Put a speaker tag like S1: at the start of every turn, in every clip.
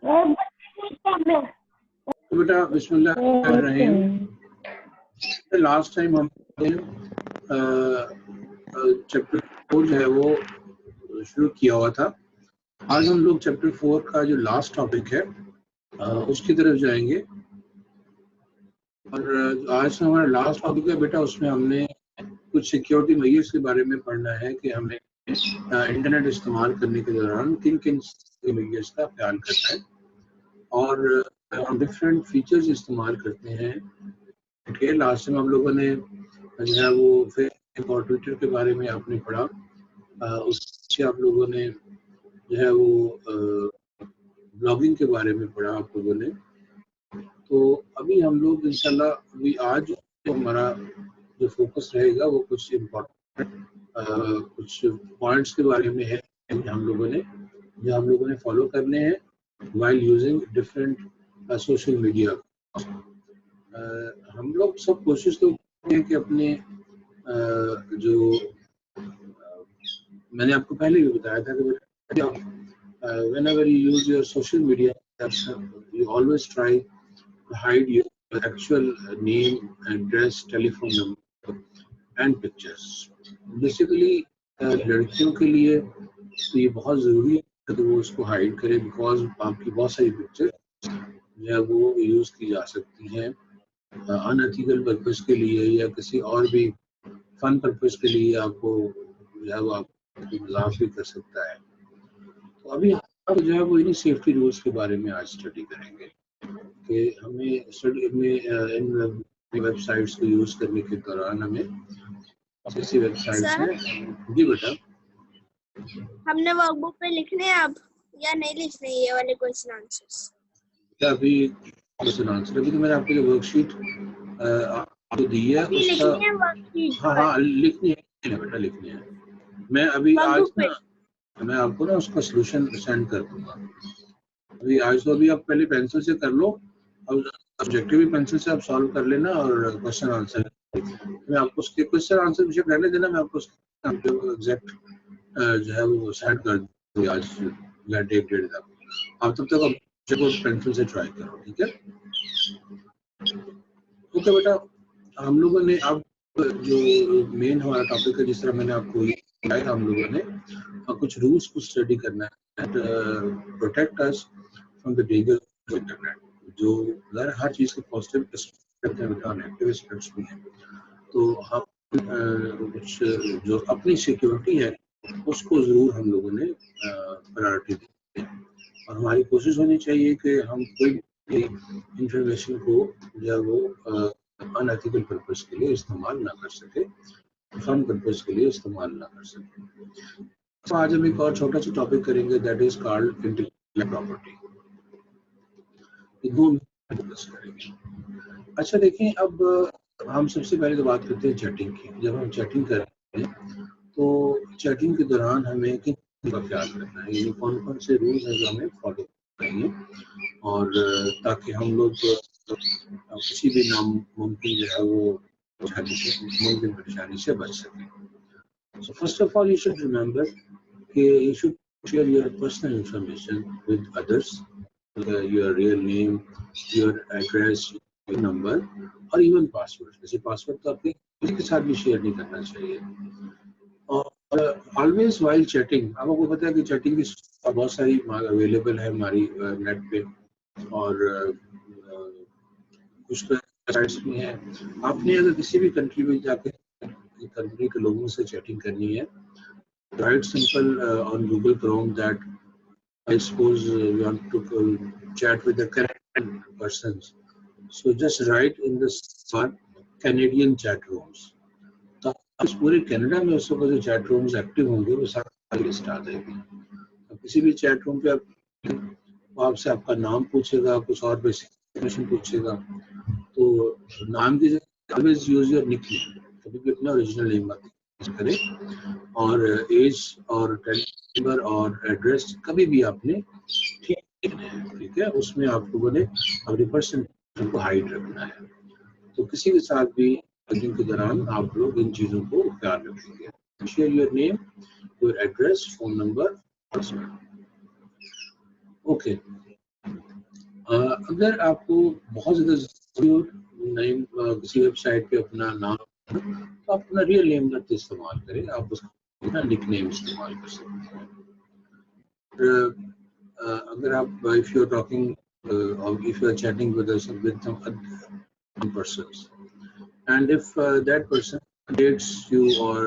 S1: तो बेटा बिस्मिल्लाह कर रहे हैं। लास्ट टाइम हमने चैप्टर 4 जो है वो शुरू किया हुआ था। आज हम लोग चैप्टर 4 का जो लास्ट टॉपिक है उसकी तरफ जाएंगे। और आज हमारा लास्ट टॉपिक है बेटा, उसमें हमने कुछ सिक्योरिटी मेजर्स के बारे में पढ़ना है कि हमें इंटरनेट इस्तेमाल करने के दौरान किन किन मेजर्स का ख्याल करना है और हम डिफरेंट फीचर्स इस्तेमाल करते हैं। ठीक है, लास्ट टाइम हम लोगों ने जो है वो फेसबुक और ट्विटर के बारे में आपने पढ़ा, उससे आप लोगों ने जो है वो ब्लॉगिंग के बारे में पढ़ा आप लोगों ने। तो अभी हम लोग इंशाल्लाह अभी आज जो हमारा जो फोकस रहेगा वो कुछ इम्पोर्टेंट कुछ पॉइंट्स के बारे में है हम लोगों ने फॉलो करने हैं while using different social media. हम लोग सब कोशिश तो करते हैं कि अपने जो मैंने आपको पहले भी बताया था कि whenever you use your social media you always try to hide your actual name, address, telephone number and pictures. Basically लड़कियों के लिए तो ये बहुत ज़रूरी है कि वो उसको हाइड करें, बिकॉज आपकी बहुत सारी पिक्चर जो है वो यूज़ की जा सकती हैं अनएथिकल पर्पस के लिए या किसी और भी फन पर्पस के लिए। आपको जो है वो आपको मजाक भी कर सकता है। तो अभी हम जो है वो इन्हीं सेफ्टी रूल्स के बारे में आज स्टडी करेंगे कि हमें स्टडी में इन वेबसाइट्स को यूज़ करने के दौरान हमें किसी वेबसाइट्स में जी बेटा
S2: हमने वर्कबुक पे लिखने हैं अब या नहीं लिखने ये वाले क्वेश्चन आंसर्स?
S1: अभी क्वेश्चन आंसर अभी तो मैंने आपको जो वर्कशीट आपको दी है उसका हाँ लिखनी है बेटा, लिखनी है। मैं अभी आज मैं आपको ना उसका सलूशन सेंड कर दूंगा। अभी आज तो अभी आप पहले पेंसिल से कर लो, अब ऑब्जेक्टिव भी पेंसिल से आप सॉल्व कर लेना और क्वेश्चन आंसर मैं आपको उसके क्वेश्चन आंसर मुझे रहने देना, मैं आपको उसका एग्जैक्ट जो है वो सेंड कर दूंगी आज या डेट तक। आप तब तक पेंसिल से ट्राई करो, ठीक है? ओके बेटा, हम लोगों ने अब जो मेन हमारा टॉपिक है, जिस तरह मैंने आपको बताया, हम लोगों ने कुछ रूल्स को स्टडी करना है protect us from the danger of internet. जो हर चीज़ के पॉजिटिव एस्पेक्ट हैं बेटा, नेगेटिव एस्पेक्ट्स भी हैं। तो हम कुछ जो अपनी सिक्योरिटी है उसको ज़रूर हम लोगों ने प्रायोरिटी दी है और हमारी कोशिश होनी चाहिए कि हम कोई भी इंफॉर्मेशन को जो है वो अनएथिकल पर्पस के लिए इस्तेमाल ना कर सके, फन पर्पस के लिए इस्तेमाल ना कर सके। तो आज हम एक और छोटा सा टॉपिक करेंगे, that is called intellectual property. दो फोकस करेंगे। अच्छा देखिए, अब हम सबसे पहले तो बात करते हैं चैटिंग की। जब हम चैटिंग करते हैं तो चैटिंग के दौरान हमें किन का ख्याल रखना है, ये कौन कौन से रूल्स हैं जो हमें फॉलो करनी है और ताकि हम लोग किसी भी नामुमकिन जो है वो मुमकिन परेशानी से बच सकें। So first of all you should remember कि you should share your personal information with others, your real name, your address, your number और इवन पासवर्ड। जैसे पासवर्ड तो आपके किसी के साथ भी शेयर नहीं करना चाहिए। और ऑलवेज वाइल चैटिंग, आपको पता है कि चैटिंग की बहुत सारी अवेलेबल है हमारी नेट पे और कुछ साइट्स भी हैं। आपने अगर किसी भी कंट्री में जाकर कंट्री के लोगों से चैटिंग करनी है, right simple on Google Chrome that I suppose you want to chat with the correct persons, so just write in the Canadian chat rooms. तो इस पूरे कनाडा में उस वक्त जो चैट रूम्स एक्टिव होंगे वो सारी लिस्ट आ जाएगी। तो किसी भी चैट रूम पे आप आपसे आपका नाम पूछेगा, कुछ और बेसिक इन्फॉर्मेशन पूछेगा, तो नाम की जगह ऑलवेज यूज योर निकनेम, कभी भी अपना ओरिजिनल नेम मत यूज करें। और एज और टेलीफोन नंबर और एड्रेस कभी भी आपने ठीक है, उसमें आप लोगों ने अपनी पर्सन को हाइड रखना है। तो किसी के साथ भी चैटिंग के दौरान आप लोग इन चीज़ों को ख्याल रखेंगे। Share your name, your address, phone number, password. Okay, अगर आपको बहुत ज़्यादा नेम किसी वेबसाइट पे अपना नाम तो आप अपना रियल नेम मत इस्तेमाल करें, आप उसका निक नेम इस्तेमाल कर सकते हैं। अगर आप if you are talking or if you are chatting with some other persons and if that person dates you or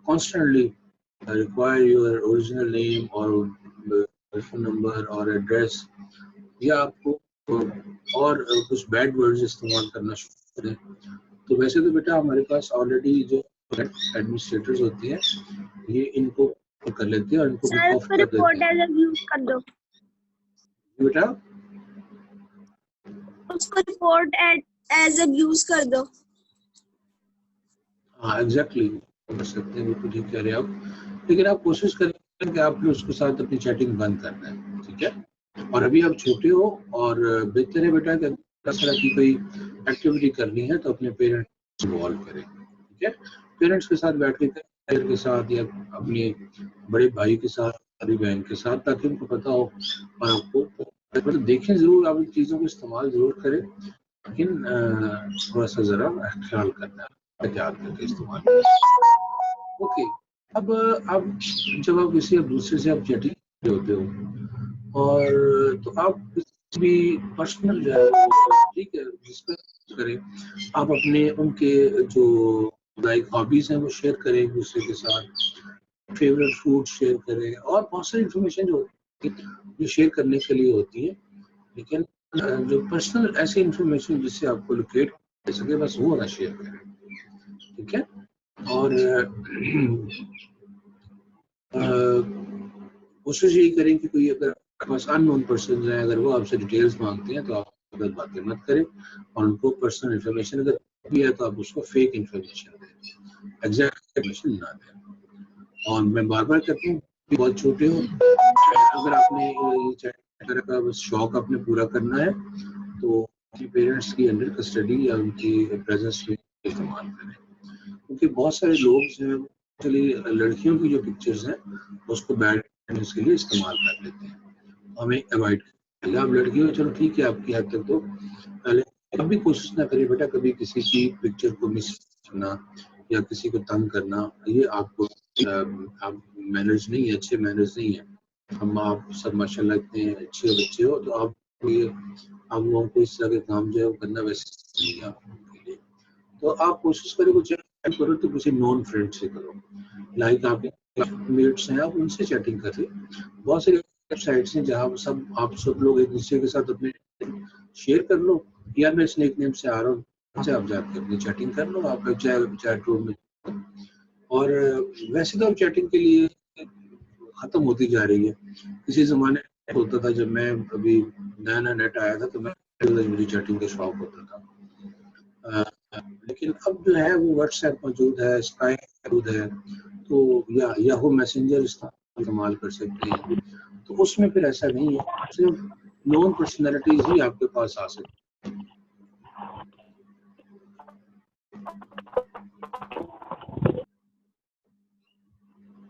S1: constantly require your original name or telephone number or address या आपको और कुछ बैड वर्ड्स इस्तेमाल करना शुरू करें, तो वैसे तो बेटा हमारे पास ऑलरेडी जो एडमिनिस्ट्रेटर्स होती हैं ये इनको कर लेते हैं और इनको
S2: सर
S1: ऑफ कर देते
S2: रिपोर्ट
S1: हैं।
S2: एज यूज कर दो
S1: बेटा
S2: उसको, रिपोर्ट एज यूज कर दो।
S1: हाँ एग्जैक्टली कर सकते हैं, बिल्कुल ठीक कह रहे हैं आप, लेकिन आप कोशिश करें कि आपने उसके साथ अपनी चैटिंग बंद करना है, ठीक है। और अभी आप छोटे हो और बेहतर है बेटा कि इस तरह की कोई एक्टिविटी करनी है तो अपने पेरेंट्स इन्वॉल्व करें, ठीक है। पेरेंट्स के साथ बैठ के साथ या अपने बड़े भाई के साथ, बड़ी बहन के साथ, ताकि उनको पता हो और आपको मतलब देखें जरूर, आप इन चीज़ों को इस्तेमाल जरूर करें, लेकिन थोड़ा सा जरा ख्याल करना है, ख्याल करके इस्तेमाल करें। ओके, अब जब आप किसी दूसरे से आप चैटिंग होते हो और तो आप किसी भी पर्सनल जो है ठीक है डिस्कस करें, आप अपने उनके जो लाइक हॉबीज हैं वो शेयर करें एक दूसरे के साथ, फेवरेट फूड शेयर करें और बहुत सारी इन्फॉर्मेशन जो होती है जो शेयर करने के लिए होती है, लेकिन जो पर्सनल ऐसी इन्फॉर्मेशन जिससे आपको लोकेट कर सके बस वो ना शेयर करें, ठीक है। और कोशिश यही करें कि कोई अगर बस अननोन पर्सन है अगर वो आपसे डिटेल्स मांगते हैं तो आप गलत बातें मत करें और उनको पर्सनल इन्फॉर्मेशन अगर भी है तो आप उसको फेक इन्फॉर्मेशन दें, एग्जैक्ट इन्फॉर्मेशन ना दें। और मैं बार बार कहती हूँ बहुत छोटे हो, अगर आपने ये तरह का बस शौक आपने पूरा करना है तो अपने पेरेंट्स की अंडर कस्टडी या उनकी प्रेजेंस में इस्तेमाल करें, क्योंकि बहुत सारे लोग जो है एक्चुअली लड़कियों की जो पिक्चर्स हैं उसको बैड न्यूज के लिए इस्तेमाल कर लेते हैं, हमें अवॉइड करें। आप लड़की हो चलो ठीक है आपकी हद तक, तो पहले कभी कोशिश ना करिए बेटा कभी किसी की पिक्चर को मिस करना या किसी को तंग करना, ये आपको आप मैनर्स नहीं है, अच्छे मैनर्स नहीं है। हम आप सब माशाल्लाह इतने अच्छे बच्चे हो तो आप ये आप लोगों को इस तरह के काम जो है वो करना वैसे नहीं है आपके लिए, तो आप कोशिश करें कुछ करो तो किसी नॉन फ्रेंड से करो, लाइक आपके क्लासमेट्स हैं आप उनसे चैटिंग करें। बहुत सारी वेबसाइट्स हैं जहाँ आप सब लोग एक दूसरे के साथ अपने शेयर कर लो, या मैं स्नेक नेम से आ रहा हूँ से आप जाकर अपनी चैटिंग कर लो, आप चैट रूम में। और वैसे तो अब चैटिंग के लिए खत्म होती जा रही है, किसी जमाने में होता था जब मैं अभी नया नेट आया था तो मैं मुझे चैटिंग का शौक होता था, लेकिन अब जो है वो व्हाट्सएप मौजूद है, स्काइप मौजूद है, तो या याहू मैसेंजर इस्तेमाल कर सकते हैं, तो उसमें फिर ऐसा नहीं है, सिर्फ नॉन पर्सनैलिटीज ही आपके पास आ सकती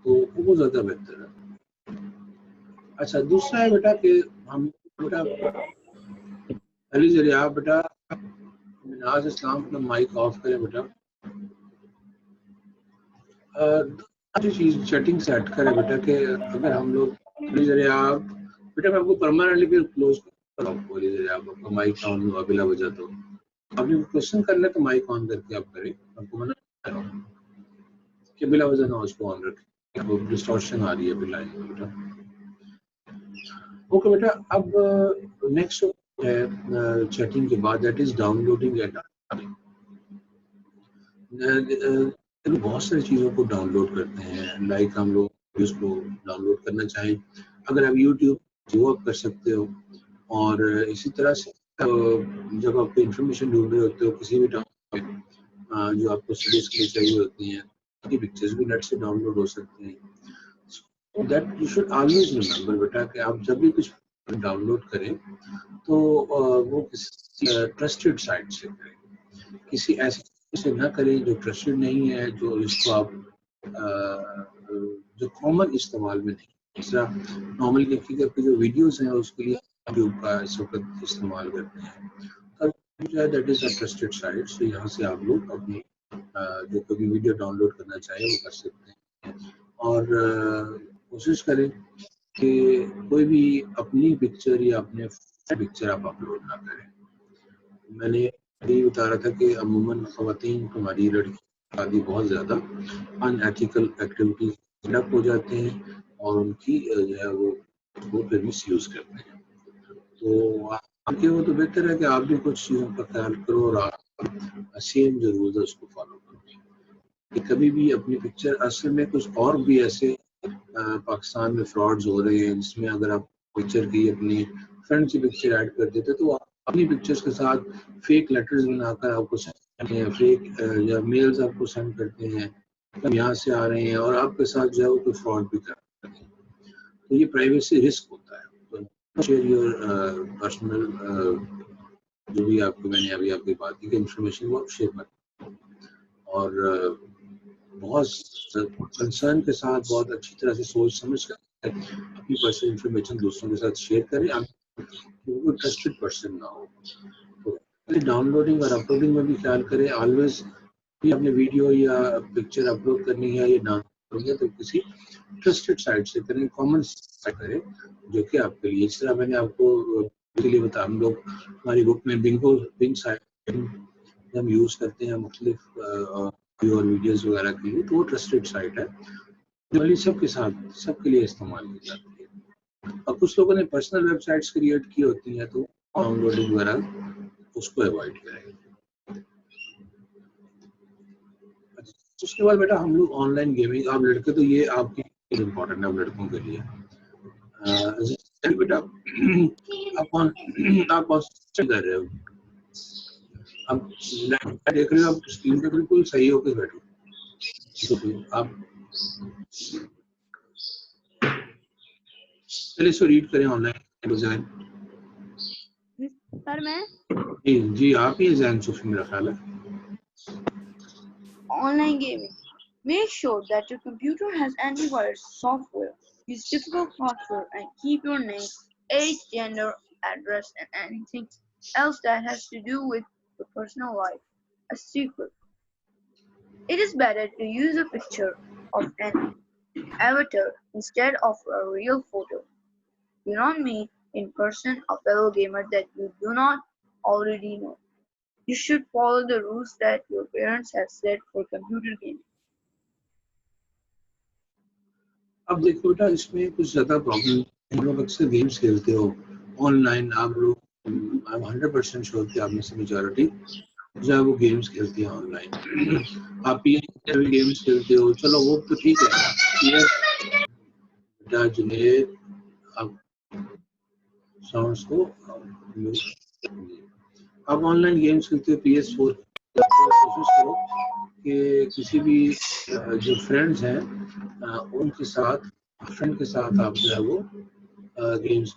S1: तो वो ज्यादा बेहतर है। अच्छा दूसरा है बेटा कि हम बेटा अली जरिए आप बेटा मिनाज इस्लाम अपना माइक ऑफ करें बेटा, चीज सेटिंग सेट करें बेटा कि अगर हम लोग अली जरिए आप बेटा मैं आपको परमानेंटली फिर क्लोज कर आपको अली जरिए आप आपका माइक ऑन हुआ बिला वजह, तो आपने क्वेश्चन करना है तो माइक ऑन करके आप करें, आपको मना कर रहा हूँ कि बिला वजह ना उसको ऑन रखें, आपको डिस्टॉर्शन आ रही है बिला बेटा। ओके बेटा, अब नेक्स्ट है चैटिंग के बाद दैट इज डाउनलोडिंग एंड बहुत सारी चीज़ों को डाउनलोड करते हैं, लाइक हम लोग उसको डाउनलोड करना चाहें, अगर आप यूट्यूब वो आप कर सकते हो, और इसी तरह से जब आप इंफॉर्मेशन ढूंढ रहे होते हो किसी भी टॉपिक में जो आपको स्टडीज के लिए चाहिए होती हैं, उसकी पिक्चर्स भी नेट से डाउनलोड हो सकती हैं, that you should always remember बेटा कि आप जब भी कुछ डाउनलोड करें तो वो किसी ट्रस्टेड साइट से करें, किसी ऐसी से ना करें जो ट्रस्टेड नहीं है, जो इसको आप जो कॉमन इस्तेमाल में नहीं, दूसरा नॉर्मल देखिए आपके जो वीडियोस हैं उसके लिए यूट्यूब का इस वक्त इस्तेमाल करते हैं, तब जो है that is a trusted site. So यहाँ से आप लोग अपनी जो कभी वीडियो डाउनलोड करना चाहें वो कर सकते हैं। और कोशिश करें कि कोई भी अपनी पिक्चर या अपने पिक्चर आप अपलोड ना करें। मैंने यही बता रहा था कि अमूमन ख़वातीन, हमारी लड़की आदि बहुत ज़्यादा अनएथिकल एक्टिविटीज अप हो जाते हैं और उनकी जो है वो फिर मिस यूज़ करते हैं। तो आपके वो तो बेहतर है कि आप भी कुछ चीज़ों का ख्याल करो और आप सेम जो रूल्स है उसको फॉलो करो कि कभी भी अपनी पिक्चर, असल में कुछ और भी ऐसे पाकिस्तान में फ्रॉड्स हो रहे हैं जिसमें अगर आप पिक्चर की अपनी फ्रेंड की पिक्चर ऐड कर देते तो आप अपनी पिक्चर्स के साथ फेक लेटर्स बनाकर आपको सेंड करते हैं, फेक या मेल्स आपको सेंड करते हैं, हम यहाँ से आ रहे हैं, और आपके साथ जो है वो कोई फ्रॉड भी करते हैं। तो ये प्राइवेसी रिस्क होता है। तो शेयर योर पर्सनल जो भी आपको मैंने अभी आपकी बात की इंफॉर्मेशन वो आप शेयर करें और बहुत कंसर्न के साथ बहुत अच्छी तरह से सोच समझ कर अपनी पर्सनल इंफॉर्मेशन दूसरों के साथ शेयर करें, वो ट्रस्टेड पर्सन ना हो। तो डाउनलोडिंग और अपलोडिंग में भी ख्याल करें, ऑलवेज भी अपने वीडियो या पिक्चर अपलोड करनी है या डाउनलोड करनी है तो किसी ट्रस्टेड साइट से करें, कॉमन साइट करें जो कि आपके लिए, इस तरह मैंने आपको के लिए बताया। हम लोग हमारी बुक में बिंग साइट हम यूज़ करते हैं मुख्तलिफ और वीडियोस वगैरह के लिए, तो वो ट्रस्टेड साइट है वाली सबके साथ सबके लिए इस्तेमाल की जाती है। और कुछ लोगों ने पर्सनल वेबसाइट्स क्रिएट की होती हैं तो डाउनलोडिंग वगैरह उसको अवॉइड करें। उसके बाद बेटा हम लोग ऑनलाइन गेमिंग, आप लड़के तो ये आपके इम्पोर्टेंट है, लड़कों के लिए बेटा आप कौन कर रहे हो, आप देख रहे हो, आप स्क्रीन पे बिल्कुल सही होकर बैठो। तो आप पहले इसको रीड करें ऑनलाइन डिजाइन।
S2: सर मैं
S1: जी आप ही जैन सूफी मेरा ख्याल है।
S3: Online gaming. Make sure that your computer has antivirus software. Use difficult password and keep your name, age, gender, address, and anything else that has to do with your personal life a secret. It is better to use a picture of an avatar instead of a real photo. Do not meet in person a fellow gamer that you do not already know. You should follow the rules that your parents have set for computer gaming.
S1: अब देखो बेटा इसमें कुछ ज्यादा problem, हम लोग अक्सर games खेलते हो ऑनलाइन, आप लोग 100% श्योर कि आप में से मेजॉरिटी जो है वो गेम्स खेलती है ऑनलाइन। आप ये गेम्स खेलते हो, चलो वो तो ठीक है। ये बेटा जुनेद आप साउंड्स को आप ऑनलाइन गेम्स खेलते हो PS4, कोशिश करो कि किसी भी जो फ्रेंड्स हैं उनके साथ, फ्रेंड के साथ आप जो है वो गेम्स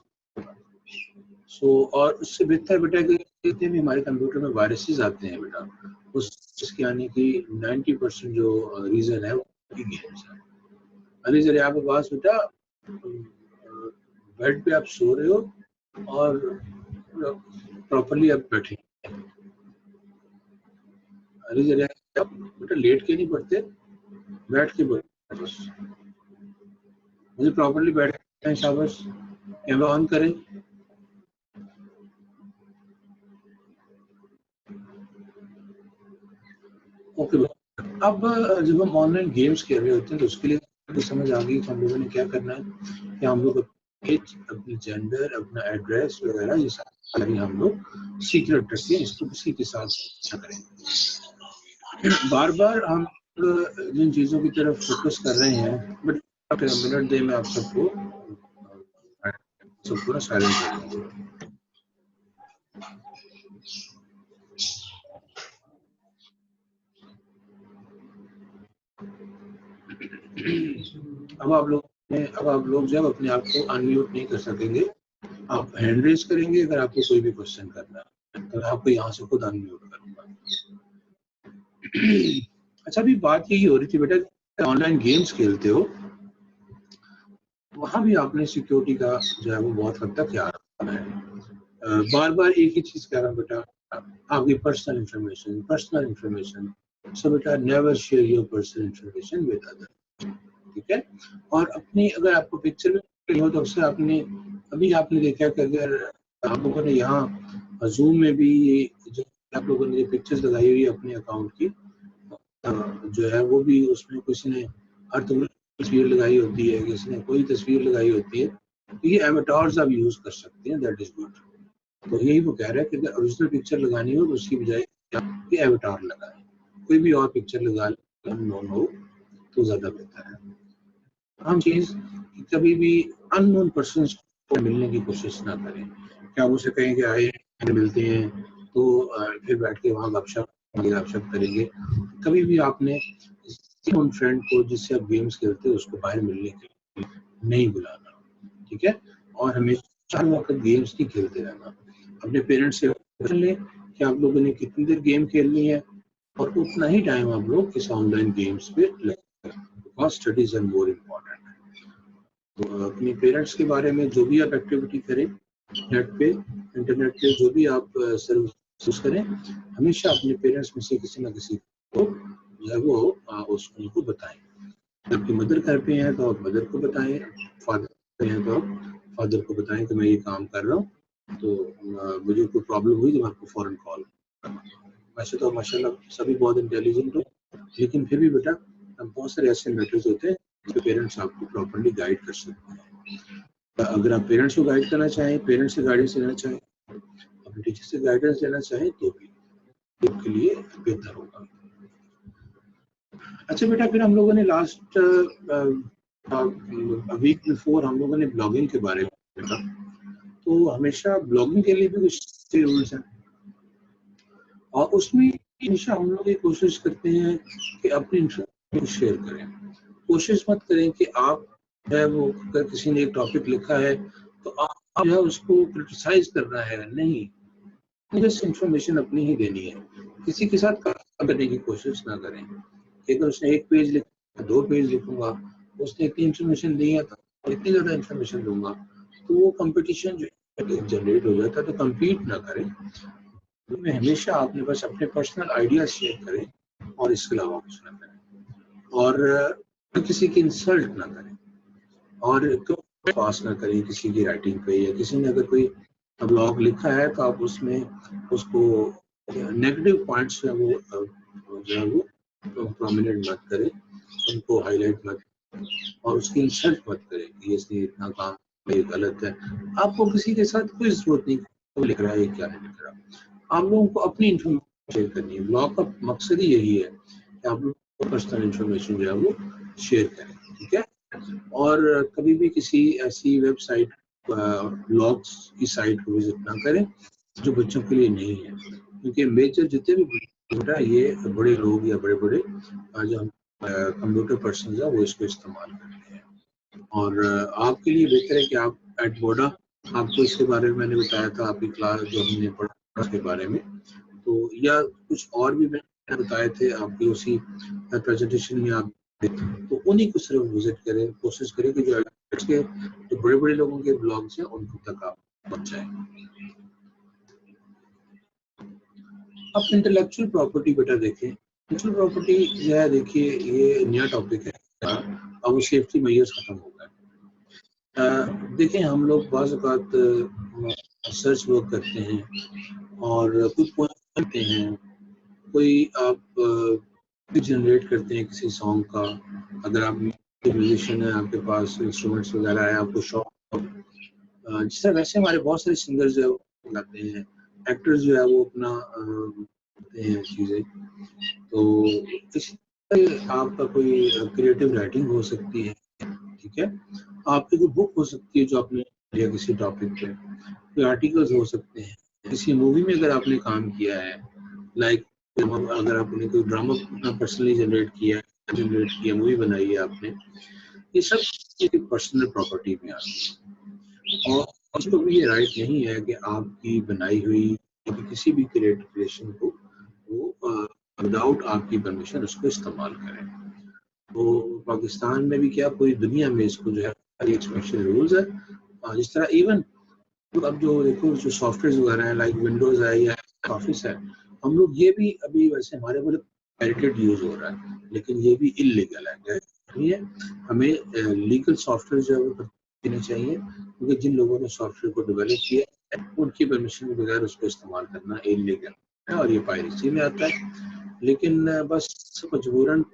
S1: और उससे बेहतर बेटा कि जितने भी हमारे कंप्यूटर में वायरसेस आते हैं बेटा, उसके आने की 90% जो रीजन है वो गेम्स है। अली जरिए आपके पास बेटा बेड पे आप सो रहे हो और प्रॉपर्ली आप बैठे, अली जरिए आप बेटा लेट के नहीं पढ़ते, बैठ के पढ़ते बस, मुझे प्रॉपर्ली बैठे हैं। शाबाश, कैमरा ऑन करें। ओके, अब जब हम ऑनलाइन गेम्स खेल रहे होते हैं तो उसके लिए तो समझ आ गई कि हम लोगों ने क्या करना है कि हम लोग अपनी जेंडर, अपना एड्रेस वगैरह ये सारी हम लोग सीक्रेट रखें, इसको किसी के साथ अच्छा करें। बार बार हम जिन चीज़ों की तरफ फोकस कर रहे हैं, बट मिनट दे मैं आप सबको ना साइलेंट कर दूंगा। अब आप लोग जब अपने आप को अनम्यूट नहीं कर सकेंगे, आप हैंड रेज करेंगे अगर आपको कोई भी क्वेश्चन करना है तो आपको यहाँ से खुद अनम्यूट करूंगा। अच्छा, अभी बात यही हो रही थी बेटा, ऑनलाइन गेम्स खेलते हो वहां भी आपने सिक्योरिटी का जो है वो बहुत हद तक ख्याल बार बार एक ही चीज कह रहा हूँ बेटा, आपकी पर्सनल इंफॉर्मेशन, सो बेटा never share your personal information with other, ठीक है। और अपनी अगर आपको पिक्चर में हो तो अक्सर आपने देखा कि अगर आप लोगों ने यहाँ जूम में भी जो आप लोगों ने पिक्चर्स लगाई हुई है अपने अकाउंट की, जो है वो भी उसमें किसी ने हर तस्वीर लगाई होती है, किसी ने कोई तस्वीर लगाई होती है, तो ये एवटार्स आप यूज कर सकते हैं, दैट इज गुड। तो यही वो कह रहा है कि अगर ओरिजिनल पिक्चर लगानी हो तो उसकी बजाय आप एवटार लगाएं, कोई भी और पिक्चर लगा अननोन हो तो ज्यादा बेहतर है। हम चीज कभी भी अननोन पर्सन को मिलने की कोशिश ना करें, क्या आप उसे कहें कि आए मिलते हैं तो फिर बैठ के वहाँ गपशप करेंगे। कभी भी आपने उन फ्रेंड को जिससे आप गेम्स खेलते हैं उसको बाहर मिलने के लिए नहीं बुलाना, ठीक है। और हमेशा हर वक्त गेम्स नहीं खेलते रहना। अपने पेरेंट्स से पूछ लें कि आप लोगों ने कितनी देर गेम खेलनी है और उतना ही टाइम आप लोग इस ऑनलाइन गेम्स पे लगाएं, because studies are more important. तो अपने पेरेंट्स के बारे में जो भी आप एक्टिविटी करें नेट पे, इंटरनेट पे जो भी आप सर्विस करें, हमेशा अपने पेरेंट्स में से किसी ना किसी को जो है वो उनको बताएं। आपकी मदर घर पे हैं तो आप मदर को बताएं, फादर हैं तो आप फादर को बताएं कि मैं ये काम कर रहा हूँ, तो मुझे कोई प्रॉब्लम हुई तो मैं आपको फौरन कॉल। वैसे तो माशाल्लाह सभी बहुत इंटेलिजेंट हो, लेकिन फिर भी बेटा बहुत सारे ऐसे मैटर्स होते हैं जो पेरेंट्स आपको प्रॉपर्ली गाइड कर सकते हैं। अगर आप पेरेंट्स को गाइड करना चाहें, पेरेंट्स से गाइडेंस लेना चाहें, अपने टीचर से गाइडेंस लेना चाहें तो भी आपके लिए बेहतर होगा। अच्छा बेटा, फिर हम लोगों ने लास्ट वीक बिफोर हम लोगों ने ब्लॉगिंग के बारे में देखा, तो हमेशा ब्लॉगिंग के लिए भी कुछ रूल्स हैं और उसमें हमेशा हम लोग ये कोशिश करते हैं कि अपनी इन्फॉर्मेशन शेयर करें। कोशिश मत करें कि आप है वो अगर किसी ने एक टॉपिक लिखा है तो आप जो है उसको क्रिटिसाइज करना है, नहीं, बस इंफॉर्मेशन अपनी ही देनी है। किसी के साथ काम करने की कोशिश ना करें। अगर उसने एक पेज लिखा 2 पेज लिखूंगा, उसने इतनी इंफॉर्मेशन दी है तो इतनी ज्यादा इंफॉर्मेशन दूंगा, तो वो कंपटीशन जो जनरेट हो जाता है। तो कम्पीट ना करें, में हमेशा आपने बस अपने पर्सनल आइडिया शेयर करें और इसके अलावा कुछ ना करें, और किसी की इंसल्ट ना करें और पास ना करें किसी की राइटिंग पे, या किसी ने अगर कोई ब्लॉग लिखा है तो आप उसमें उसको नेगेटिव पॉइंट्स है वो जो है वो प्रोमिनेंट मत करें, उनको हाईलाइट मत और उसकी इंसल्ट मत करें कि इसने इतना काम ये गलत है। आपको किसी के साथ कोई जरूरत नहीं वो लिख रहा है क्या नहीं लिख रहा, आप लोगों को अपनी इंफॉर्मेशन शेयर करनी है। ब्लॉग का मकसद ही यही है कि आप लोग पर्सनल इंफॉर्मेशन जो है वो शेयर करें, ठीक है। और कभी भी किसी ऐसी वेबसाइट ब्लॉग्स की साइट को विजिट ना करें जो बच्चों के लिए नहीं है, क्योंकि मेजर जितने भी बेटा ये बड़े लोग या बड़े बड़े जो कंप्यूटर पर्सन है वो इसको इस्तेमाल करते हैं। और आपके लिए बेहतर है कि आप एट बोडा, आपको इसके बारे में मैंने बताया था आपकी क्लास जो हमने पढ़ा उसके बारे में, तो या कुछ और भी मैंने बताए थे आपकी उसी प्रेजेंटेशन में आप, तो उन्हीं को सिर्फ विजिट करें। कोशिश करें कि जो बड़े बड़े लोगों के ब्लॉग्स हैं उनको तक आप पहुंच जाएं। अब इंटेलेक्चुअल प्रॉपर्टी बेटा देखें। इंटेलेक्चुअल प्रॉपर्टी जो है देखिए ये नया टॉपिक है, अब वो सेफ्टी मेजर्स खत्म हो गए। देखें हम लोग बाज़ औक़ात सर्च वर्क करते हैं और कुछ पढ़ते हैं, कोई आप जनरेट करते हैं किसी सॉन्ग का, अगर आप म्यूजिशियन है आपके पास इंस्ट्रूमेंट्स वगैरह है, आपको शौक जिस तरह वैसे हमारे बहुत सारे सिंगर्स जो है गाते हैं, एक्टर्स जो है वो अपना करते हैं चीज़ें, तो इस तरह आपका कोई क्रिएटिव राइटिंग हो सकती है, ठीक है। आपकी कोई बुक हो सकती है जो आपने लिया किसी टॉपिक पे, कोई आर्टिकल्स हो सकते हैं, किसी मूवी में अगर आपने काम किया है, लाइक अगर आपने कोई ड्रामा पर्सनली जनरेट किया मूवी बनाई है आपने, ये सब पर्सनल प्रॉपर्टी में आती है और उसको भी ये राइट नहीं है कि आपकी बनाई हुई किसी भी क्रिएशन को वो विदाउट आपकी परमिशन उसको इस्तेमाल करें। तो पाकिस्तान में भी क्या पूरी दुनिया में इसको जो है स्पेशल रूल्स है, जिस तरह इवन तो अब जो देखो जो सॉफ्टवेयर वगैरह हैं लाइक विंडोज है या ऑफिस है, हम लोग ये भी अभी वैसे हमारे बोले पायरेटेड यूज हो रहा है, लेकिन ये भी इलीगल है, नहीं है। हमें लीगल सॉफ्टवेयर जो है वो देने चाहिए, क्योंकि जिन लोगों ने सॉफ्टवेयर को डेवलप किया है उनकी परमिशन के बगैर उसको इस्तेमाल करना इलीगल है और ये पायरेसी में आता है। लेकिन बस मजबूरन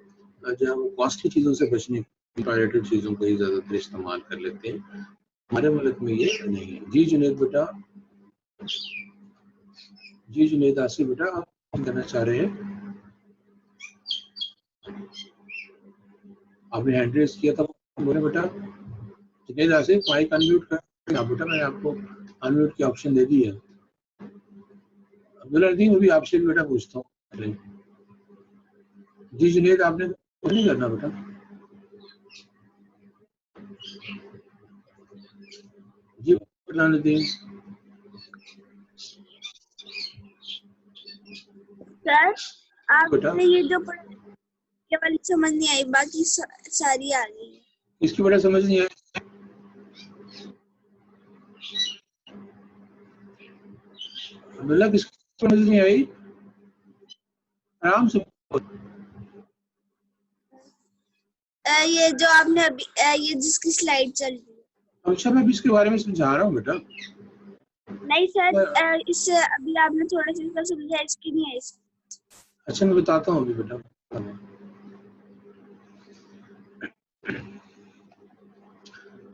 S1: जो है वो कॉस्टली चीज़ों से बचने की पायरेटेड चीज़ों को ही ज़्यादातर इस्तेमाल कर लेते हैं। हमारे मुल्क में ये नहीं है। जी जुनेद बेटा, जी जुनेद आसिफ बेटा, आप क्या करना चाह रहे हैं? आपने हैंड रेज किया था, बोले बेटा। जुनेद आसिफ माइक अनम्यूट कर बेटा, मैंने आपको अनम्यूट की ऑप्शन दे दी है। अब्दुल्ला नदीम, अभी आपसे भी बेटा पूछता हूँ। जी जुनेद, आपने नहीं करना बेटा। जी अब्दुल्ला नदीम।
S2: सर आपने ये जो ये वाली समझ नहीं आई, बाकी सारी आ गई है।
S1: इसकी बड़ा समझ नहीं आई, अब्दुल्ला किसकी समझ नहीं आई? आराम से।
S2: ये जो आपने अभी ये जिसकी स्लाइड चल रही है।
S1: अच्छा, मैं भी इसके बारे में समझा रहा हूँ बेटा।
S2: नहीं सर, इससे अभी आपने थोड़ा सा इसका समझा, इसकी नहीं है।
S1: अच्छा, मैं बताता हूँ अभी बेटा।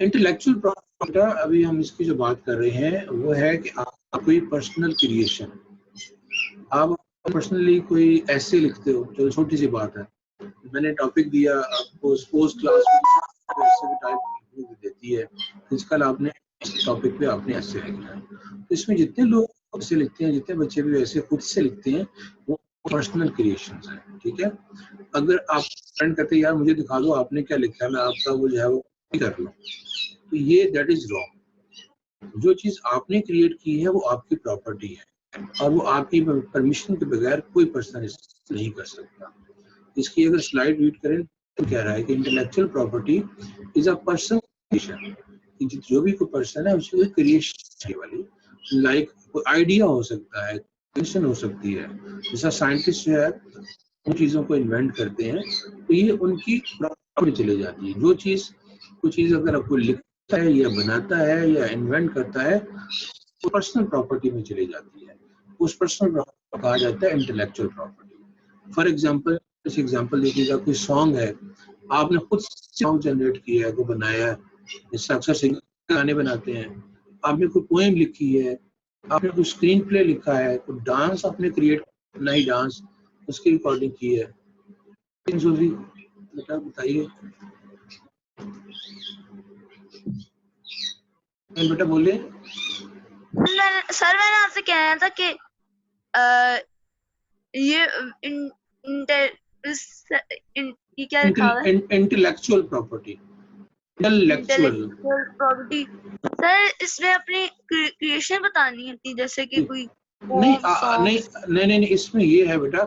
S1: इंटेलेक्चुअल प्रॉपर्टी, अभी हम इसकी जो बात कर रहे हैं वो है कि आप कोई पर्सनल क्रिएशन, आप पर्सनली कोई ऐसे लिखते हो, चलो छोटी सी बात है, मैंने टॉपिक दिया आपको, सपोज क्लास में ऐसे भी टाइप देती है, फिजिकल आपने इस टॉपिक पे आपने ऐसे लिखना है। तो इसमें जितने लोग ऐसे लिखते हैं, जितने बच्चे भी ऐसे खुद से लिखते हैं, वो पर्सनल क्रिएशंस हैं, ठीक है। अगर आप फ्रेंड कहते हैं यार मुझे दिखा दो आपने क्या लिखा है, मैं आपका वो जो है वो कर लूँ, तो ये दैट इज रॉन्ग। जो चीज आपने क्रिएट की है वो आपकी प्रॉपर्टी है और वो आपकी परमिशन के बगैर कोई पर्सन नहीं कर सकता। इसकी अगर स्लाइड रीड करें तो कह रहा है कि intellectual property is a person creation, जो भी कोई पर्सन है उसकी क्रिएशन वाली, लाइक कोई आइडिया हो सकता है, क्रिएशन हो सकती है। जैसा साइंटिस्ट जो है उन चीजों को इन्वेंट करते हैं तो ये उनकी प्रॉपर्टी चली जाती है। जो चीज कोई चीज अगर आपको लिखता है या बनाता है या इन्वेंट करता है वो पर्सनल प्रॉपर्टी में चली जाती है, उस पर्सनल प्रॉपर्टी कहा जाता है इंटेलेक्चुअल प्रॉपर्टी। फॉर एग्जांपल, इस एग्जांपल देखिएगा, कोई सॉन्ग है, आपने खुद सॉन्ग जनरेट किया है, को बनाया है, जैसे अक्सर सिंगर गाने बनाते हैं, आपने कोई पोएम लिखी है, आपने कोई स्क्रीन प्ले लिखा है, कोई डांस आपने क्रिएट, नई डांस उसकी रिकॉर्डिंग की है। बेटा बताइए बेटा, बोलिए।
S3: सर मैंने आपसे कहना था कि ये क्या लिखा हुआ है?
S1: Intellectual property, intellectual
S3: property. Sir इसमें अपनी क्रिएशन बतानी होती, जैसे कि कोई
S1: नहीं, इसमें ये है बेटा,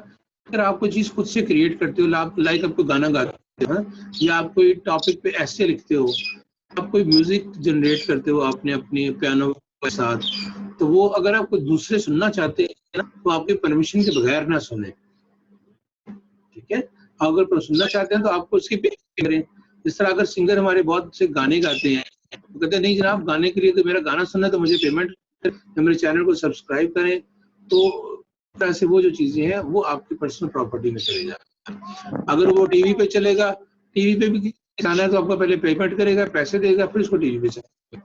S1: अगर आप कोई चीज खुद से क्रिएट करते हो, लाइक आपको गाना गाते हो या आप कोई टॉपिक पे ऐसे लिखते हो, आप कोई म्यूजिक जनरेट करते हो आपने अपने पियानो के साथ, तो वो अगर आप कोई दूसरे सुनना चाहते हैं ना तो आपके परमिशन के बगैर ना सुने, ठीक है। अगर सुनना चाहते हैं तो आपको उसकी पे करें। इस तरह अगर सिंगर हमारे बहुत से गाने गाते हैं तो कहते हैं नहीं जनाब, गाने के लिए तो मेरा गाना सुनना तो मुझे पेमेंट, मेरे चैनल को सब्सक्राइब करें, तो तरह से वो जो चीजें हैं वो आपकी पर्सनल प्रॉपर्टी में चले जाए। अगर वो टीवी पे चलेगा, टीवी पे भी गाना है तो आपको पहले पेमेंट करेगा, पैसे देगा, फिर उसको टीवी पे चलेगा,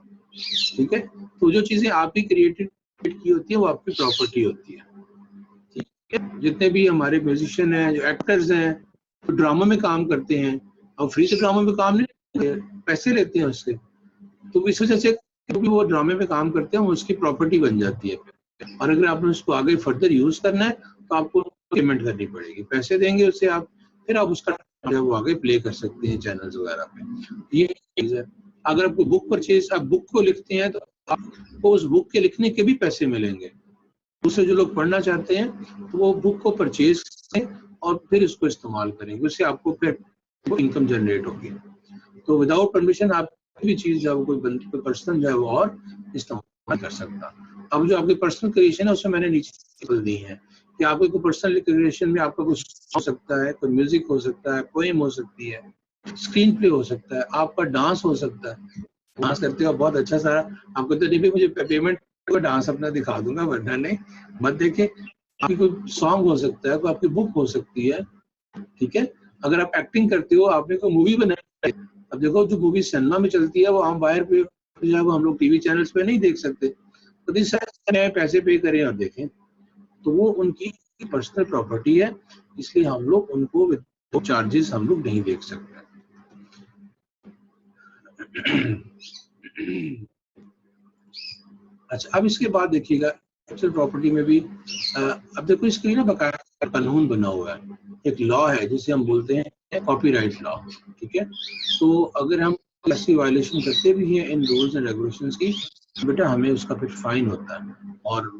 S1: ठीक है। तो जो चीजें आपकी क्रिएटेड की होती है वो आपकी प्रॉपर्टी होती है, ठीक है। जितने भी हमारे म्यूजिशियन हैं, जो एक्टर्स हैं, तो ड्रामा में काम करते हैं और फ्री से ड्रामा में काम नहीं, पैसे लेते हैं उससे, तो इस वजह से क्योंकि वो ड्रामे में काम करते हैं वो उसकी प्रॉपर्टी बन जाती है। और अगर आपने उसको आगे फर्दर यूज करना है तो आपको पेमेंट करनी पड़ेगी, पैसे देंगे उससे आप, फिर आप उसका वो आगे प्ले कर सकते हैं चैनल्स वगैरह पे। ये चीज है। अगर आपको बुक परचेज, आप बुक को लिखते हैं तो आपको उस बुक के लिखने के भी पैसे मिलेंगे। दूसरे जो लोग पढ़ना चाहते हैं तो वो बुक को परचेज करें और फिर इसको इस्तेमाल करेंगे, उससे आपको फिर इनकम जनरेट होगी। तो विदाउट परमिशन आप कोई भी चीज जो कोई पर्सन जो है वो और इस्तेमाल कर सकता। अब जो आपकी पर्सनल क्रिएशन है उसमें मैंने नीचे बोल दी है कि आपको कोई पर्सनल क्रिएशन में आपका कुछ हो सकता है, कोई म्यूजिक हो सकता है, पोएम हो सकती है, स्क्रीन प्ले हो सकता है, आपका डांस हो सकता है। डांस करते हो बहुत अच्छा सारा, आपको तो नहीं भी मुझे पेमेंट को डांस अपना दिखा दूंगा, वरना नहीं मत देखे। आपकी कोई सॉन्ग हो सकता है, कोई आपकी बुक हो सकती है, ठीक है। अगर आप एक्टिंग करते हो, आपने कोई मूवी बनाई है, अब देखो जो मूवी सिनेमा में चलती है वो हम बाहर पे जो है वो हम लोग टीवी चैनल्स पे नहीं देख सकते, तो इस पैसे पे करें और देखें, तो वो उनकी पर्सनल प्रॉपर्टी है, इसलिए हम लोग उनको विद चार्जेस हम लोग नहीं देख सकते। अच्छा, अब इसके बाद देखिएगा इंटेलेक्चुअल प्रॉपर्टी में भी अब देखो इसके लिए ना बकायदा कानून बना हुआ है, एक लॉ है जिसे हम बोलते हैं कॉपीराइट लॉ, ठीक है। तो अगर हम ऐसी वायलेशन करते भी हैं इन रूल्स एंड रेगुलेशंस की, बेटा हमें उसका फिर फाइन होता है। और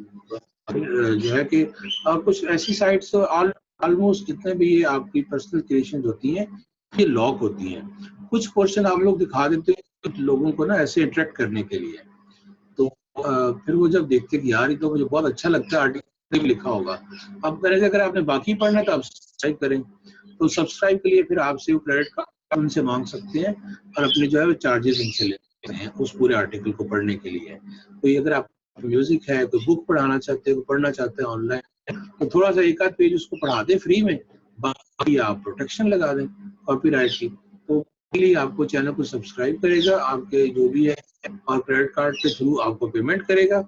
S1: जो है कि कुछ ऐसी साइट्स ऑलमोस्ट जितने भी ये आपकी पर्सनल क्रिएशंस होती हैं ये लॉक होती हैं। कुछ पोर्शन आप लोग दिखा देते हैं लोगों को ना ऐसे अट्रैक्ट करने के लिए, तो फिर वो जब देखते कि यार ये तो मुझे बहुत अच्छा लगता है, आर्टिकल में लिखा होगा। अब करेंगे, अगर आपने बाकी पढ़ना है तो आप सब्सक्राइब करें, तो सब्सक्राइब के लिए फिर आपसे वो क्रेडिट कार्ड उनसे मांग सकते हैं और अपने जो है वो चार्जेस उनसे लेते हैं उस पूरे आर्टिकल को पढ़ने के लिए। तो ये अगर आप म्यूजिक है, कोई बुक पढ़ाना चाहते हैं, पढ़ना चाहते हैं ऑनलाइन, तो थोड़ा सा एक आध पेज उसको पढ़ा दें फ्री में, बाकी आप प्रोटेक्शन लगा दें कॉपीराइट की। तो लिए आपको चैनल को सब्सक्राइब करेगा, आपके जो भी है और क्रेडिट कार्ड के थ्रू आपको पेमेंट करेगा,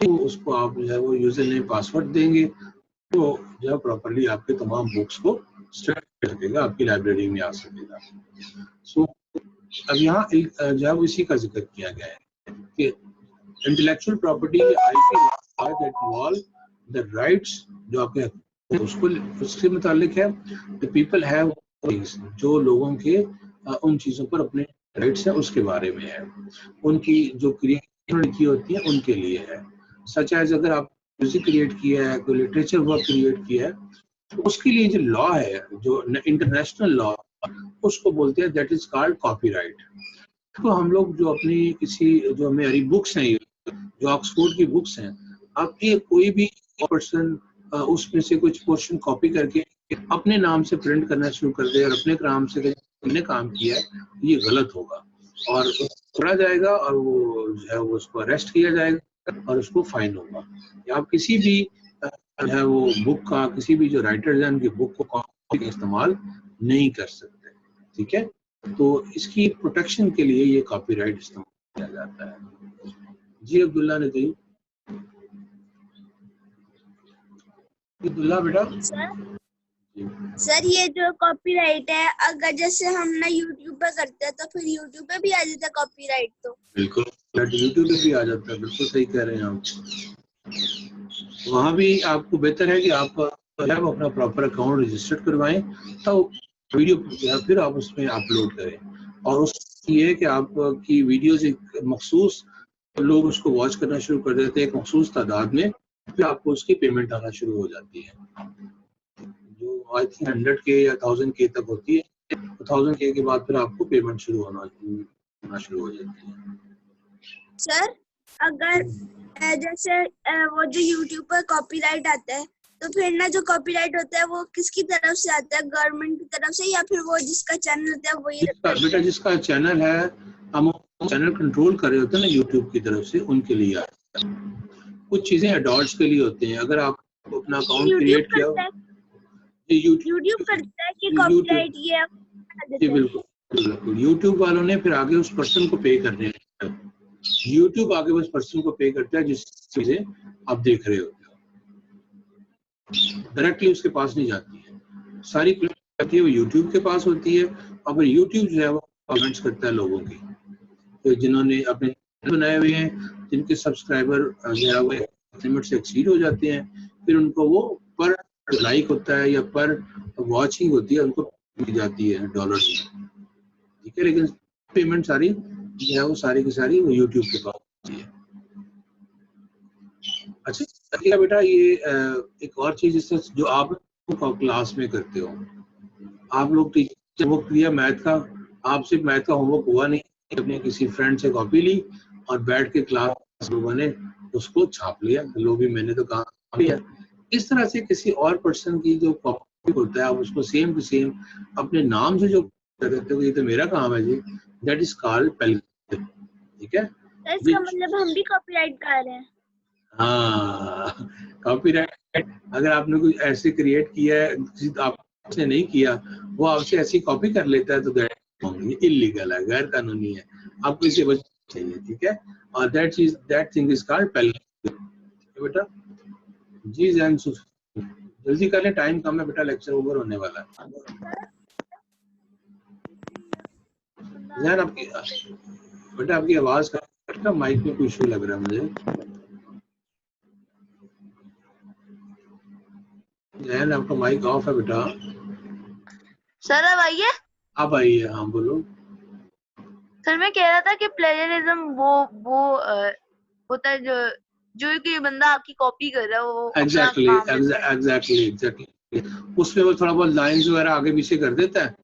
S1: तो उसको आप जो है वो यूजर नेम पासवर्ड देंगे, तो जो है प्रॉपर्ली आपके तमाम बुक्स को स्टार्ट कर देगा, आपकी लाइब्रेरी में आ सकेगा। सो अब यहाँ एक जो है इसी का जिक्र किया गया है कि intellectual property that involve the rights, जो आपके उसको उसके मुतालिक है, द पीपल हैव, जो लोगों के उन चीजों पर अपने राइट्स है उसके बारे में है, उनकी जो क्रिएशन की होती है उनके लिए है। सच एज अगर आप म्यूजिक क्रिएट किया है, कोई लिटरेचर वर्क क्रिएट किया है, तो उसके लिए जो लॉ है, जो इंटरनेशनल लॉ, उसको बोलते हैं दैट इज कॉल्ड कॉपीराइट। तो हम लोग जो अपनी किसी जो हमारी बुक्स हैं, जो ऑक्सफोर्ड की बुक्स हैं, आपकी कोई भी पर्सन उसमें से कुछ पोर्शन कॉपी करके अपने नाम से प्रिंट करना शुरू कर दे और अपने नाम से हमने काम किया है, ये गलत होगा और पकड़ा जाएगा और वो जो है वो उसको अरेस्ट किया जाएगा और उसको फाइन होगा। या आप किसी भी जो है वो बुक का, किसी भी जो राइटर्स हैं उनकी बुक को कॉपी का इस्तेमाल नहीं कर सकते, ठीक है। तो इसकी प्रोटेक्शन के लिए ये कॉपीराइट इस्तेमाल किया जाता है। जी अब्दुल्ला ने कही, अब्दुल्ला बेटा।
S2: सर ये जो कॉपीराइट है, अगर जैसे हम ना यूट्यूब पे करते हैं तो फिर यूट्यूब पे भी आ जाता है कॉपीराइट? तो बिल्कुल
S1: यूट्यूब पे भी आ जाता है, बिल्कुल सही कह रहे हैं आप। वहाँ भी आपको बेहतर है कि आप अपना प्रॉपर अकाउंट रजिस्टर्ड करवाएं, तो वीडियो फिर आप उसमें अपलोड करें, और उस ये है कि आपकी वीडियोस एक मखसूस लोग उसको वॉच करना शुरू कर देते हैं एक मखसूस तादाद में, फिर आपको उसकी पेमेंट आना शुरू हो जाती है, जो आई थिंक 100K या 1000K तक होती है। तो 1000K के बाद फिर आपको पेमेंट शुरू होना शुरू हो जाती है।
S2: सर अगर जैसे वो जो यूट्यूब पर कॉपीराइट आता है, तो फिर ना जो कॉपीराइट होता है वो किसकी तरफ से आता है? गवर्नमेंट की तरफ से, या फिर वो जिसका चैनल होता है वही?
S1: बेटा जिसका चैनल है, हम चैनल कंट्रोल कर रहे होते हैं ना यूट्यूब की तरफ से, उनके लिए आता है। कुछ चीजें एडल्ट्स के लिए होती हैं। अगर आप अपना अकाउंट क्रिएट किया, यूट्यूब करता है कि कॉपीराइट ये? जी बिल्कुल, यूट्यूब वालों ने फिर आगे उस पर्सन को पे करने हैं। यूट्यूब आगे उस पर्सन को पे करता है जिस चीजें आप देख रहे होते हो, डायरेक्टली उसके पास नहीं जाती है, सारी है वो यूट्यूब के पास होती है। और फिर यूट्यूब जो है वो कमेंट्स करता है लोगों की, तो जिन्होंने अपने बनाए हुए हैं, जिनके सब्सक्राइबर जो है वो लिमिट से एक्सीड हो जाते हैं, फिर उनको वो पर लाइक होता है या पर वॉचिंग होती है, उनको दी जाती है डॉलर में, ठीक है। लेकिन पेमेंट सारी जो है वो सारी की सारी वो यूट्यूब के पास होती है। अच्छा बेटा, ये एक और चीज जो आप क्लास में करते हो, आप लोग टीचर वो किया मैथ का, आप सिर्फ मैथ का होमवर्क हुआ नहीं, अपने किसी फ्रेंड से कॉपी ली और बैठ के क्लास लोगों ने उसको छाप लिया, लो भी मैंने तो काम किया। इस तरह से किसी और पर्सन की जो कॉपी होता है आप उसको सेम टू सेम अपने नाम से जो कर देते हो, ये तो मेरा काम है जी, दैट इज कॉल्ड पैलगिरिज्म। ठीक है,
S2: तो इसका मतलब हम भी कॉपीराइट कर रहे हैं।
S1: हाँ, कॉपीराइट अगर आपने कुछ ऐसे क्रिएट किया है आपने नहीं किया, वो आपसे ऐसी कॉपी कर लेता है तो दैट इलीगल है, गैर कानूनी है, आपको इसे बचना चाहिए। ठीक है, और दैट थिंग इज कॉल्ड पैलगिरिज्म। बेटा जी जैन जल्दी कर ले, टाइम कम है बेटा, लेक्चर ओवर होने वाला है। जैन आपकी बेटा आपकी आवाज का माइक में कोई इशू लग रहा है मुझे। जैन आपका माइक ऑफ है बेटा।
S3: सर अब आइए।
S1: अब आइए, हाँ बोलो।
S3: सर मैं कह रहा था कि प्लेजरिज्म वो होता है जो कि बंदा आपकी कॉपी कर रहा है, वो
S1: एग्जैक्टली उसमें वो थोड़ा बहुत लाइंस वगैरह आगे पीछे कर देता है,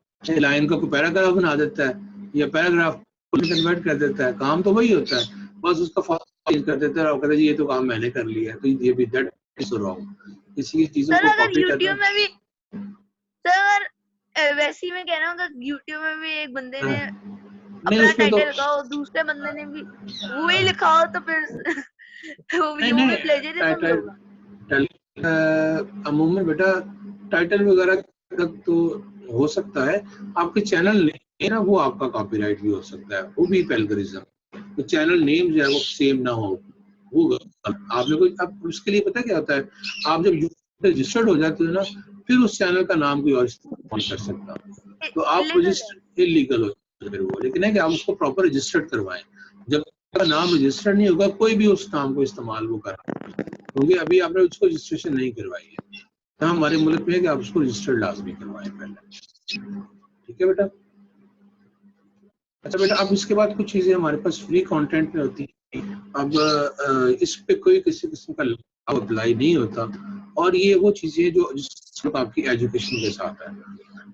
S1: लाइन का कोई पैराग्राफ बना देता है या पैराग्राफ कन्वर्ट कर देता है, काम तो वही होता है, बस उसका फॉर्म चेंज कर देता है और कहता है ये तो काम मैंने कर लिया, तो ये भी दैट इज रॉन्ग। इसी चीजों को कॉपी करना।
S3: यूट्यूब में भी सर वैसे ही मैं कह रहा हूँ, यूट्यूब में भी एक बंदे ने अपना टाइटल लिखा हो, दूसरे बंदे ने भी वही लिखा हो, तो फिर वो भी प्लेजरिज्म होगा।
S1: अमूमन बेटा टाइटल वगैरह तक तो हो सकता है, आपके चैनल नेम ना वो आपका कॉपीराइट भी हो सकता है, वो भी प्लेजरिज्म। तो चैनल नेम जो है वो सेम ना हो, वो आपने कोई, अब उसके लिए पता क्या होता है, आप जब रजिस्टर्ड हो जाते हो ना, फिर उस चैनल का नाम कोई और इस्तेमाल कर सकता, तो आप रजिस्टर इलीगल हो फिर वो, लेकिन है कि आप उसको प्रॉपर रजिस्टर्ड करवाएं। जब का नाम रजिस्टर्ड नहीं होगा कोई भी उस नाम को इस्तेमाल वो कर, क्योंकि अभी आपने उसको रजिस्ट्रेशन नहीं करवाई है, तो हमारे मुल्क में है कि आप उसको रजिस्टर्ड लाजमी करवाएं पहले। ठीक है बेटा। अच्छा बेटा, अब इसके बाद कुछ चीजें हमारे पास फ्री कंटेंट में होती है, अब इस पे कोई किसी किस्म का लाभ अप्लाई नहीं होता, और ये वो चीजें जो आपकी एजुकेशन के साथ है।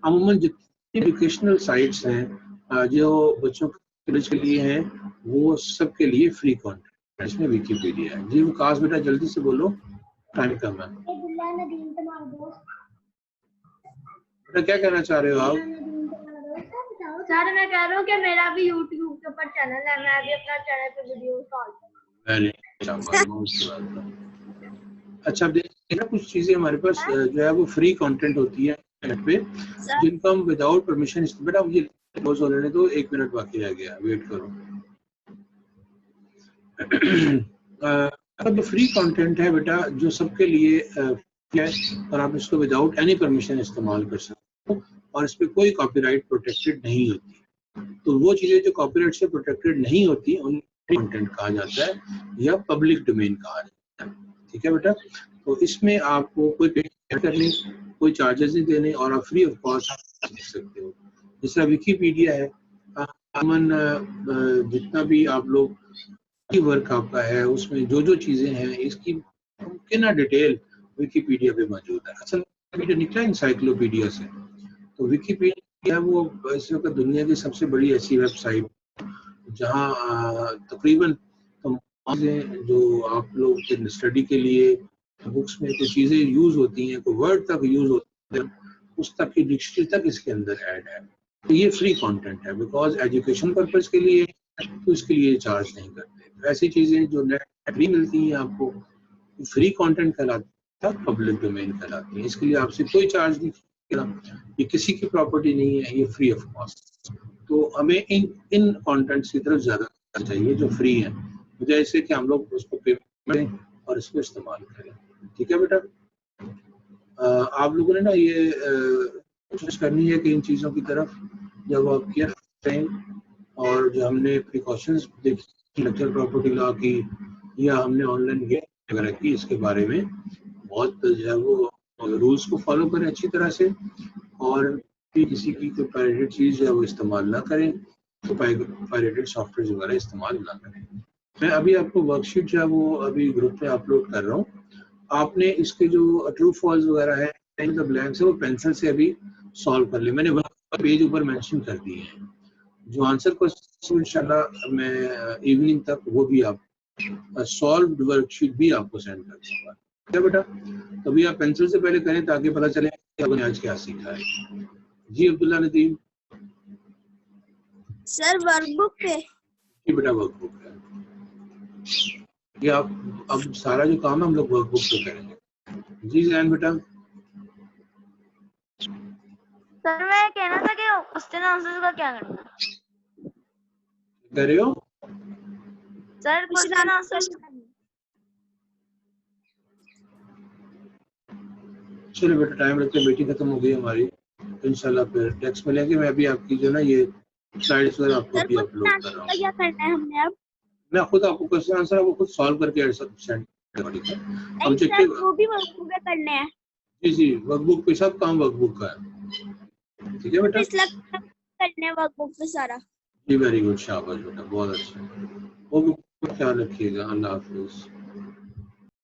S1: अमूमन जितनी एजुकेशनल साइट्स हैं जो बच्चों के लिए हैं, वो सबके लिए फ्री कंटेंट, इसमें विकिपीडिया है। जी विकास बेटा जल्दी से बोलो, टाइम कम है। बेटा क्या कहना चाह रहे हो आप?
S2: सर मैं कह रहा हूँ कि मेरा भी YouTube के ऊपर चैनल है, मैं भी अपना चैनल पे वीडियो डालता हूँ।
S1: वेरी अच्छा, अब देखिए ना कुछ चीजें हमारे पास जो है वो फ्री कंटेंट होती है नेट पे, जिनको हम विदाउट परमिशन, बेटा मुझे क्लोज हो लेने दो, 1 मिनट बाकी रह गया, वेट करो। अब फ्री कंटेंट है बेटा जो सबके लिए है, और आप इसको विदाउट एनी परमिशन इस्तेमाल कर सकते हो, और इस पर कोई कॉपीराइट प्रोटेक्टेड नहीं होती। तो वो चीजें जो कॉपीराइट से प्रोटेक्टेड नहीं होती उन्हें कंटेंट कहा जाता है या पब्लिक डोमेन कहा जाता है। ठीक है बेटा, तो इसमें आपको कोई पेमेंट करनी, कोई चार्जेस नहीं देने, और आप फ्री ऑफ कॉस्ट देख सकते हो। जैसा विकिपीडिया है, अमन जितना भी आप लोग की वर्क आपका है उसमें जो जो चीजें हैं इसकी मुमकिन डिटेल विकिपीडिया पे मौजूद है। असल विकिपीडिया निकला इंसाइक्लोपीडिया से, तो विकिपीडिया वो इस वक्त दुनिया की सबसे बड़ी ऐसी वेबसाइट जहाँ तकरीबन जो आप लोग के स्टडी के लिए बुक्स में कुछ चीजें यूज होती हैं, कोई वर्ड तक यूज होते हैं, उस तक की डिक्शनरी तक इसके अंदर ऐड है। तो ये फ्री कंटेंट है, बिकॉज एजुकेशन पर्पज के लिए, तो इसके लिए चार्ज नहीं करते। ऐसी चीजें जो नेट फ्री मिलती हैं आपको, फ्री कंटेंट कहलाता है, पब्लिक डोमेन कहलाती है। इसके लिए आपसे कोई चार्ज नहीं किया, ये किसी की प्रॉपर्टी नहीं है, ये फ्री ऑफ कॉस्ट। तो हमें इन कंटेंट्स की तरफ ज्यादा चाहिए जो फ्री है, जैसे कि हम लोग उसको पेमेंट करें और इसको इस्तेमाल करें। ठीक है बेटा, आप लोगों ने ना ये कोशिश करनी है कि इन चीज़ों की तरफ जब आप केयर करें, और जो हमने प्रिकॉशंस देखी इंटेलेक्चुअल प्रॉपर्टी लॉ की या हमने ऑनलाइन गेम वगैरह की, इसके बारे में बहुत जो है वो रूल्स को फॉलो करें अच्छी तरह से, और किसी की कोई पायरेटेड चीज़ जो है वो इस्तेमाल ना करें, तो पायरेटेड सॉफ्टवेयर वगैरह इस्तेमाल ना करें। मैं अभी आपको वर्कशीट जो है वो अभी ग्रुप में अपलोड कर रहा हूँ। आपने इसके जो ट्रू फॉल्स वगैरह है, द ब्लैंक्स है, वो पेंसिल से अभी सॉल्व कर ले। मैंने पेज ऊपर मेंशन कर दिए हैं। जो आंसर क्वेश्चन इंशाल्लाह मैं इवनिंग तक वो भी आप सॉल्व्ड वर्कशीट भी आपको सेंड कर दूंगा। क्या बेटा, तभी आप पेंसिल से पहले करें ताकि पता चले कि आपने आज क्या सीखा है। जी अब्दुल्ला नदीम।
S2: सर वर्कबुक पे।
S1: जी बेटा वर्कबुक है ये, आप अब सारा जो काम है हम लोग वर्कबुक पे करेंगे। जी जैन बेटा।
S4: सर मैं कहना था कि क्वेश्चन आंसर का क्या करना है?
S1: कह रहे हो
S4: सर क्वेश्चन आंसर
S1: चलो बेटा, टाइम रखते मीटिंग खत्म हो गई हमारी, इंशाल्लाह फिर टेक्स्ट मिलेंगे। मैं अभी आपकी जो ना ये स्लाइड्स वगैरह आपको
S2: सर
S1: अभी अपलोड कर रहा हूँ।
S2: क्या करना है हमने अब?
S1: मैं खुद आपको क्वेश्चन आंसर आपको खुद सॉल्व करके सेंड करूंगा।
S2: सर वो भी वर्कबुक पे करने हैं।
S1: जी जी, वर्कबुक पे सब काम वर्कबुक का है। ठीक है बेटा।
S2: पिछला करने हैं वर्कबुक पे सारा।
S1: जी वेरी गुड, शाबाश बेटा, बहुत अच्छा। वो ख्याल रखिएगा। अल्लाह हाफिज।